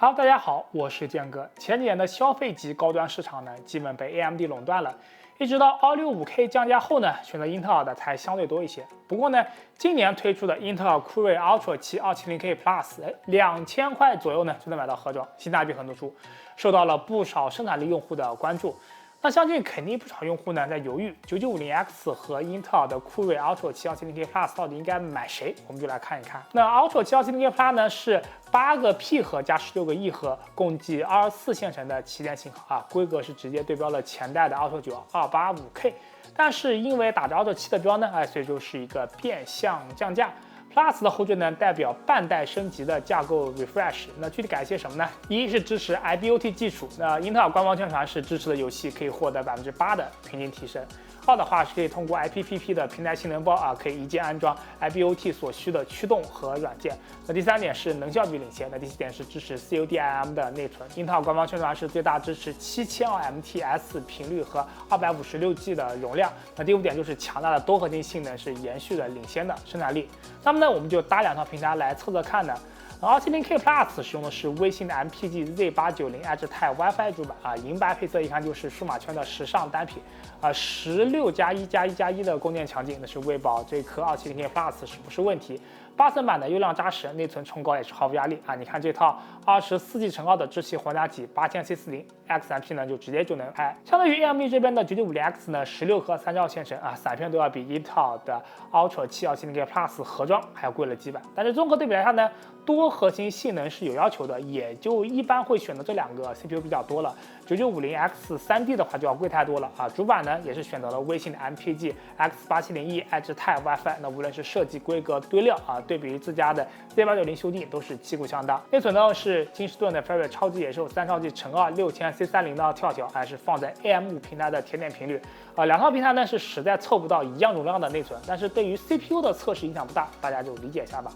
Hello， 大家好，我是建哥。前几年的消費級高端市場呢，基本被 AMD 壟斷了，一直到265 K 降價後呢，選擇英特爾的才相對多一些。不過呢，今年推出的英特爾酷睿 Ultra 7 270K Plus，2000塊左右呢就能買到盒装，性價比很突出，受到了不少生產力用戶的關注。那相信肯定不少用戶呢在犹豫 9950X 和英特尔的酷睿 Ultra 7 270K Plus 到底应該買誰？我們就來看一看。那 Ultra 7 270K Plus 呢是8個 P 核加16個E 核，共計24線程的旗艦型號啊，規格是直接對標了前代的 Ultra 9 285K， 但是因為打着 Ultra 7的標呢，所以就是一個变相降價。Plus 的后缀呢，代表半代升級的架構 refresh。那具體改些什麼呢？一是支持 IBOT 技術，那英特爾官方宣傳是支持的游戲可以獲得8%的平均提升。二的話是可以通过 IPPP 的平台性能包啊，可以一键安装 IBOT 所需的驱动和软件。那第三點是能效比領先。那第四點是支持 CODIM 的內存。英特爾官方宣傳是最大支持7200MTS 頻率和256G 的容量。那第五點就是強大的多核心性能是延續了領先的生產力。那麼呢，我們就搭兩套平台來測測看呢。270K Plus 使用的是微星的 MPG Z890 Edge Type WiFi 主板啊，银白配色一看就是数碼圈的時尚单品啊，16+1+1+1的供電强勁，那是為保這顆 270K Plus 是不是問題？8層版的優良扎實，內存衝高也是毫無壓力啊！你看這套24G2的智吸混打體 8000C40 XMP 呢，就直接就能拍。相對於 AMD 這邊的9950X 呢，16核3兆線程啊，散片都要比英特爾的 Ultra 7 270K Plus 盒裝還要貴了幾百。但是綜合對比來看呢，多核心性能是有要求的，也就一般會選擇這兩個 CPU 比較多了。9950X 3D 的話就要貴太多了啊！主板呢也是選擇了微星的 MPG X870E Edge Type WiFi， 那無論是設計規格、堆料啊，對比於自家的 Z890 兄弟都是旗鼓相當。內存呢是金士頓的 Ferri 超級野獸3超級乘2 6000C30的跳跳，還是放在 AM5 平台的甜點頻率兩套平台呢是實在湊不到一樣容量的內存，但是對於 CPU 的測試影響不大，大家就理解一下吧。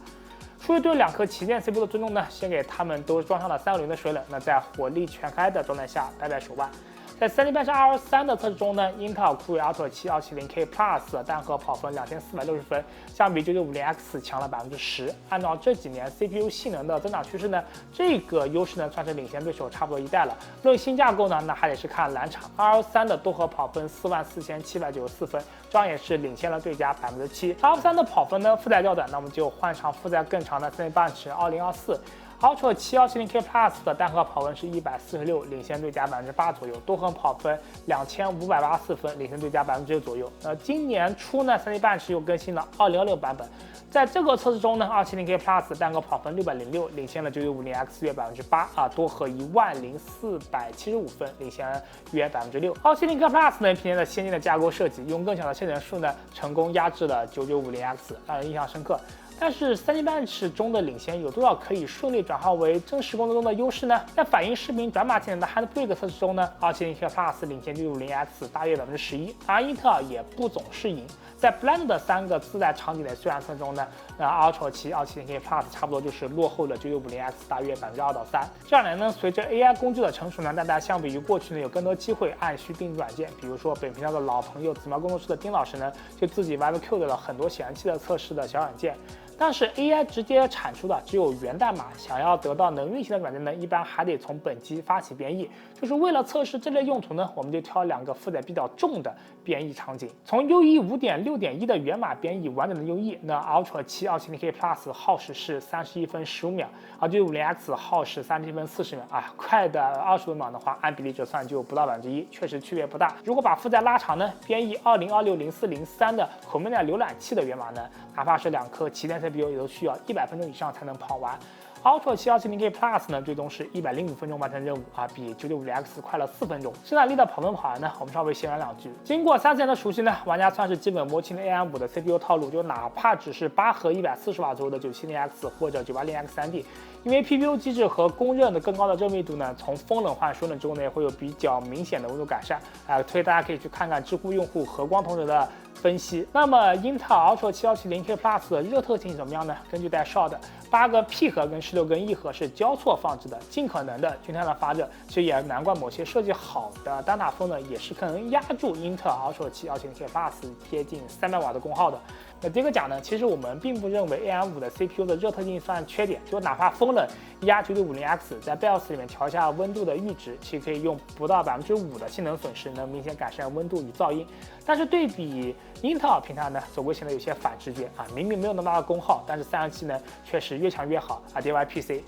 出於對兩顆旗艦 CPU 的尊重呢，先給他們都装上了360的水冷，那在火力全開的狀態下擺擺手腕。在 Cinebench R3的測試中呢，英特爾酷睿 Ultra 7 270K Plus 單核跑分2460分，相比 9950X 強了10%。按照這幾年 CPU 性能的增長趨勢呢，這個優勢呢算是領先對手差不多一代了。論新架構呢，那還得是看藍廠 R3的多核跑分44794分，這樣也是領先了對家7%。R3的跑分呢負載較短，那麼就換上負載更長的 Cinebench 2024。Ultra 7 270K Plus 的單核跑分是146，領先對家8%左右；多核跑分2584分，領先對家9%左右。今年初呢，Cinebench又更新了2016版本，在這個測試中呢，270K Plus 單核跑分606，領先了9950X 約8%啊，多核10475分，領先約6%。270K Plus 呢，凭借着先進的架構設計，用更小的線程數呢，成功壓制了9950X，讓人印象深刻。但是Cinebench中的領先有多少可以順利轉化為真實工作中的優勢呢？在反映視頻轉碼技能的 Handbrake 測試中呢，270K Plus 領先9950X大約11%，而英特爾也不總是贏。在 Blend 的3個自帶場景的渲染測試中呢，那 Ultra 7 270K Plus 差不多就是落後了9950X大約2%到3%。這2年呢，隨着 AI 工具的成熟呢，大家相比於過去呢，有更多機會按需定制軟件。比如說本頻道的老朋友紫喵工作室的丁老師呢，就自己 WebQ 了很多顯示器的測試的小軟件。但是 AI 直接產出的只有源代碼，想要得到能運行的軟件呢，一般還得從本機發起編譯。就是為了測試這類用途呢，我們就挑2個負載比較重的編譯場景。從 UE 5.6.1 的源碼編譯完整的 UE， 那 Ultra 7 270K Plus 耗時是31分15秒，而9950X 耗時31分40秒啊，快的20多秒的話，按比例折算就不到1%，確實區別不大。如果把負載拉長呢，編譯20260403的 Chromedia 瀏覽器的源碼呢，哪怕是2顆旗艦CPU 也都需要100分鐘以上才能跑完。Ultra 7 270K Plus 呢，最終是105分鐘完成任務啊，比9950X 快了4分鐘。生產力的跑分跑完呢，我們稍微閒聊2句。經過3年的熟悉呢，玩家算是基本摸清了 AM5 的 CPU 套路，就哪怕只是8核140瓦左右的970X 或者980X 3D， 因為 PPU 機制和公認的更高的熱密度呢，從風冷換水冷之後呢，也會有比較明顯的溫度改善。推大家可以去看看知乎用戶和光同學的分析。那麼英特爾 Ultra 7 270K Plus 的熱特性怎麼樣呢？根據带绍的8個 P 核跟16根 E 核是交錯放置的，盡可能的均摊的發熱。其實也難怪某些設計好的單塔峰呢，也是可能壓住英特爾 Ultra 7 270K Plus 貼近300瓦的功耗的。那第一個講呢，其實我們並不認為 AM5的 CPU 的熱特性算缺點，就哪怕風冷ER9950X 在 BIOS 裡面調一下溫度的閾值，其實可以用不到5%的性能損失，能明顯改善溫度與噪音。但是對比英特爾平台呢，总會顯得有些反直覺啊，明明沒有那麼大的功耗，但是散熱器呢卻是越強越好啊 DYPC。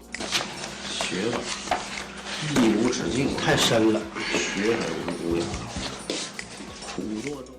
學吧，一無止境，太深了，學很無聊，苦作中。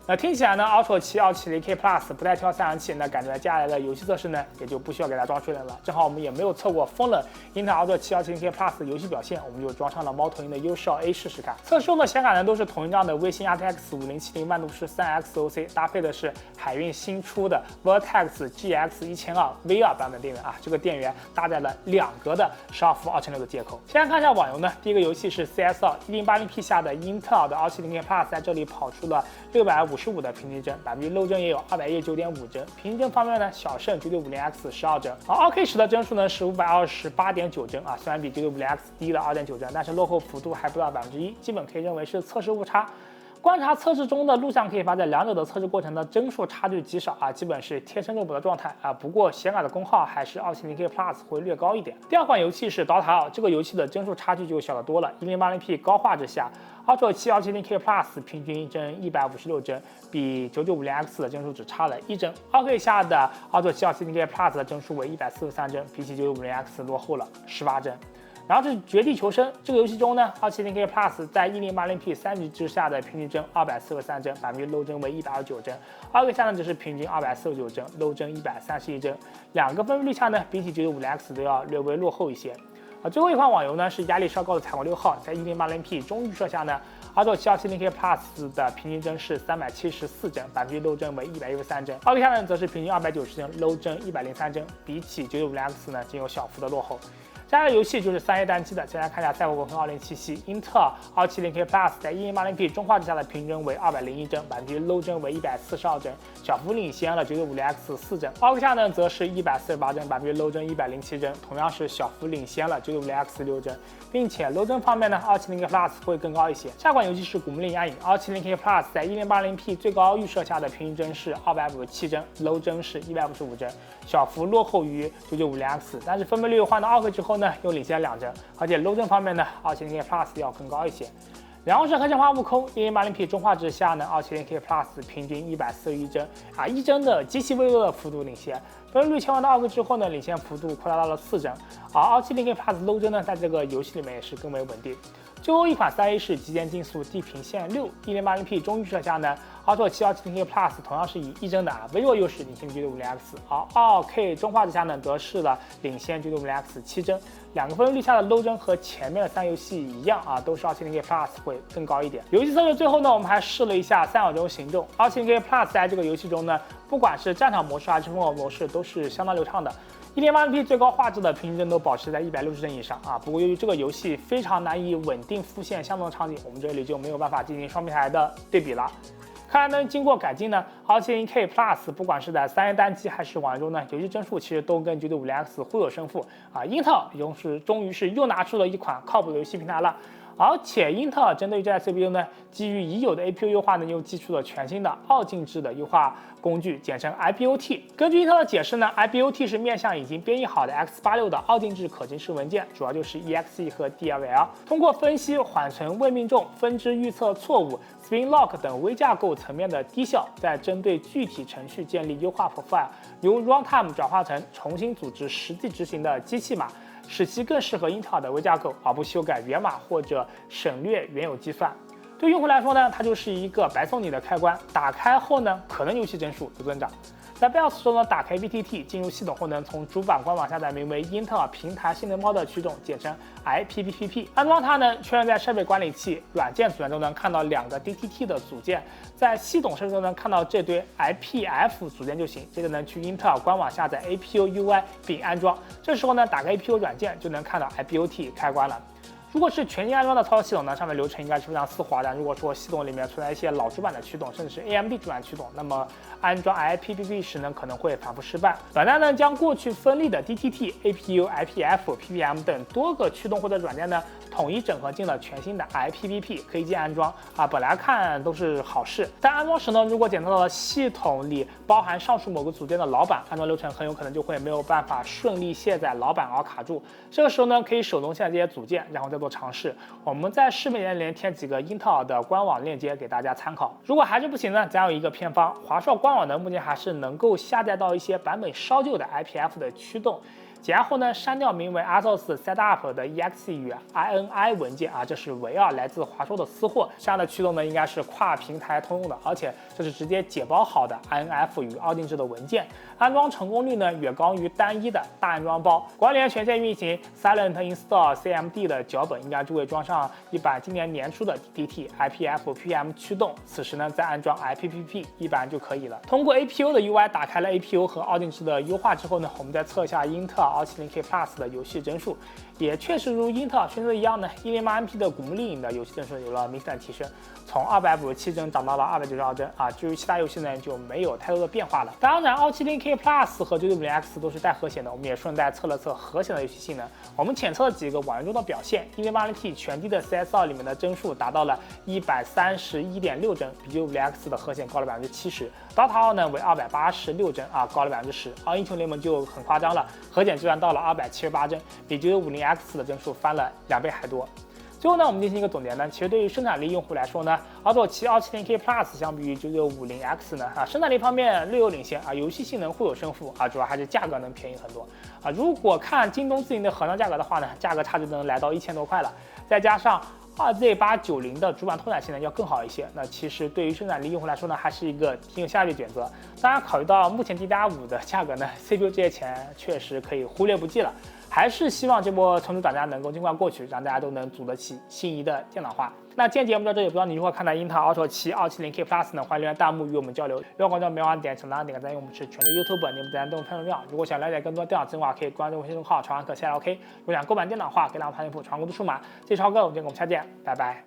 那听起来呢 ，Ultra 7 270K Plus 不带挑散热器，那感觉接下來的遊戲測試呢，也就不需要給它裝水冷了。正好我們也沒有測過風冷英特爾 Ultra 7 270K Plus 的遊戲表現，我們就裝上了貓頭鷹的 U12 A 試試看。測試用的顯卡呢，都是同一張的微星 RTX 5070萬度式 3XOC， 搭配的是海運新出的 Vertex GX 1200 V2 版本電源啊，這個電源搭載了2格的12伏2.6的接口。先來看一下網遊呢，第一個遊戲是 CS:2 1080P 下的英特爾的 270K Plus， 在這裡跑出了655的平均幀，百分比漏幀也有219.5幀。平均幀方面呢，小勝 9950X 12幀，而 2K10 的幀數呢是528.9幀啊，雖然比9950X 低了2.9幀，但是落後幅度還不到1%，基本可以認為是測試誤差。觀察測試中的錄像可以發現，兩者的測試過程的幀數差距極少啊，基本是貼身肉補的狀態啊。不過顯卡的功耗還是 270K Plus 會略高一點。第二款遊戲是 Dota 2，這個遊戲的幀數差距就小得多了。1080P 高畫質下 ，Ultra 7 270K Plus 平均幀156幀，比9950X 的幀數只差了1幀。2K 下的 Ultra 7 270K Plus 的幀數為143幀，比起9950X 落後了18幀。然後是絕地求生這個遊戲中呢 ，270K Plus 在 1080P 3級之下的平均幀243幀，百分比漏幀為129幀。2K 下呢只是平均249幀，漏幀131幀。兩個分辨率下呢，比起9950X 都要略微落後一些。最後一款網遊呢是壓力稍高的彩虹6號，在 1080P 中預設下呢，Ultra 7 270K Plus 的平均幀是374幀，百分比漏幀為113幀。2K 下呢則是平均290幀，漏幀103幀，比起9950X 呢僅有小幅的落後。下一個遊戲就是3A 單機的，先來看一下賽博朋克2077，英特爾 270K Plus 在 1080P 中畫質下的平均為201幀，百分比漏幀為142幀，小幅領先了9950X 4幀。2K 下呢則是148幀，百分比漏幀107幀，同樣是小幅領先了9950X 6幀，並且漏幀方面呢 270K Plus 會更高一些。下款遊戲是古墓麗影：暗影 270K Plus 在 1080P 最高預設下的平均幀是257幀，漏幀是155幀，小幅落後於9950X， 但是分辨率換到 2K 之後呢，又領先2幀，而且漏幀方面呢 ，270K Plus 要更高一些。然後是黑神話：悟空 1080P 中畫質下呢 ，270K Plus 平均141幀啊，1幀的極其微弱的幅度領先。分辨率切換到2K 之後呢，領先幅度擴大到了4幀，而 270K Plus 漏幀呢，在這個遊戲裡面也是更為穩定。最後一款3A 是極簡競速：地平線6 1080P 中預設下呢，Ultra 7 270K Plus 同樣是以1幀的微弱優勢領先9950X， 而 2K 中畫質下呢，則是了領先9950X 7幀。兩個分辨率下的漏幀和前面的3遊戲一樣啊，都是 270K Plus 會更高一點。遊戲測試最後呢，我們還試了一下3秒鐘行動。270K Plus 在這個遊戲中呢，不管是戰場模式還是風格模式，都是相當流暢的。1080P 最高畫質的平均幀都保持在160幀以上啊。不過由於這個遊戲非常難以穩定復現相同的場景，我們這裡就沒有辦法進行雙平台的對比了。看來呢，經過改進呢 ，270K Plus 不管是在3A 單機還是網遊中呢，遊戲幀數其實都跟9950X 互有勝負啊。英特爾終於是又拿出了一款靠譜的遊戲平台了。而且英特爾針對於這台 CPU 呢，基於已有的 APU 優化呢，又寄出了全新的2進制的優化工具，簡稱 IBOT。根據英特爾的解釋呢 ，IBOT 是面向已經編譯好的 x86 的2進制可近式文件，主要就是 EXE 和 DLL， 通過分析緩存未命中、分支預測錯誤、spin lock 等微架構層面的低效，再針對具體程序建立優化 profile， 由 runtime 轉化成重新組織實際執行的機器碼，使其更適合英特爾的微架構，而不修改源碼或者省略原有計算。对用戶來說呢，它就是一個白送你的開關，打開後呢，可能遊戲幀數有增長。在 BIOS 中呢，打開 VTT 進入系統後呢，從主板官網下載名為英特爾平台性能貓的曲種，簡稱 IPPPP。安裝它呢，確認在設備管理器軟件組件中能看到2個 DTT 的組件，在系統設置中呢看到這堆 IPF 組件就行。接着呢，去英特爾官網下載 APU UI 並安裝。這時候呢，打開 APU 軟件就能看到 IBOT 開關了。如果是全新安装的操作系統呢，上面流程应该是非常丝滑的。如果说系統里面存在一些老主板的驱动，甚至是 AMD 主板驱动，那么安装 IPPP 时呢可能会反复失败。软件呢将过去分立的 DTT、APU、IPF、PPM 等多个驱动或者软件呢统一整合进了全新的 IPPP， 可以键安装啊。本来看都是好事，但安装时呢，如果检测到了系统里包含上述某个组件的老板，安装流程很有可能就会没有办法顺利卸载老板而卡住。这个时候呢，可以手动卸载这些组件，然后再做尝試。我们在视频连添几个英特爾的官網鏈接給大家參考。如果還是不行呢，咱有一個偏方，華碩官網呢目前還是能夠下載到一些版本稍舊的 IPF 的驅動。解壓後呢，刪掉名為 ASUS Setup 的 EXE 與 INI 文件啊，這是唯二來自華碩的私貨。這樣的驅動呢，應該是跨平台通用的，而且這是直接解包好的 INF 與奧定制的文件。安裝成功率呢，遠高於單一的大安裝包。管理員權限運行 Silent Install CMD 的腳本，應該就會裝上一版今年年初的 DTT、IPF、PPM 驅動。此時呢，再安裝 IPPP 一般就可以了。通過 APU 的 UI 打開了 APU 和奧定制的優化之後呢，我們再測一下英特爾2700K Plus 的遊戲幀數，也確實如英特爾宣稱的一樣呢，108MP 的古墓麗影的遊戲幀數有了明顯的提升，從257幀漲到了292幀啊。至於其他遊戲呢，就沒有太多的變化了。當然，2700K Plus 和990X 都是帶核顯的，我們也順帶測了測核顯的遊戲性能。我們檢測了幾個網頁中的表現，108T 全低的 CS2 裡面的幀數達到了131.6幀，比990X 的核顯高了70%。DOTA 2呢為286幀啊，高了10%。而英雄聯盟就很誇張了，核顯居然到了278幀，比950X 的幀數翻了2倍還多。最後呢，我們進行一個總結呢，其實對於生產力用戶來說呢，Auto 7 2700K Plus 相比於9950X 呢，生產力方面略有領先啊，遊戲性能互有勝負啊，主要還是價格能便宜很多啊。如果看京東自營的核算價格的話呢，價格差就能來到1000多塊了，再加上2Z890的主板拓展性能要更好一些，那其實對於生產力用戶來說呢，還是一個挺有效率的選擇。當然，考慮到目前 DDR5 的價格呢 ，CPU 這些錢確實可以忽略不計了。還是希望這波成熟漲價能夠盡快過去，讓大家都能組得起心儀的電腦化。那今天節目到這裡，不知道你如何看待英特爾 Auto 7 2700K Plus 呢？歡迎留言彈幕與我們交流。如果觀眾沒忘點，請大家點個讚，因為我們是全職 YouTuber，你們讚都非常重要。如果想了解更多電腦資訊的話，可以關注微信公眾號“超凡客 CLK”。如果想購買電腦的話，可以讓我們店鋪傳過的數碼。這是超哥，我們下期見，拜拜。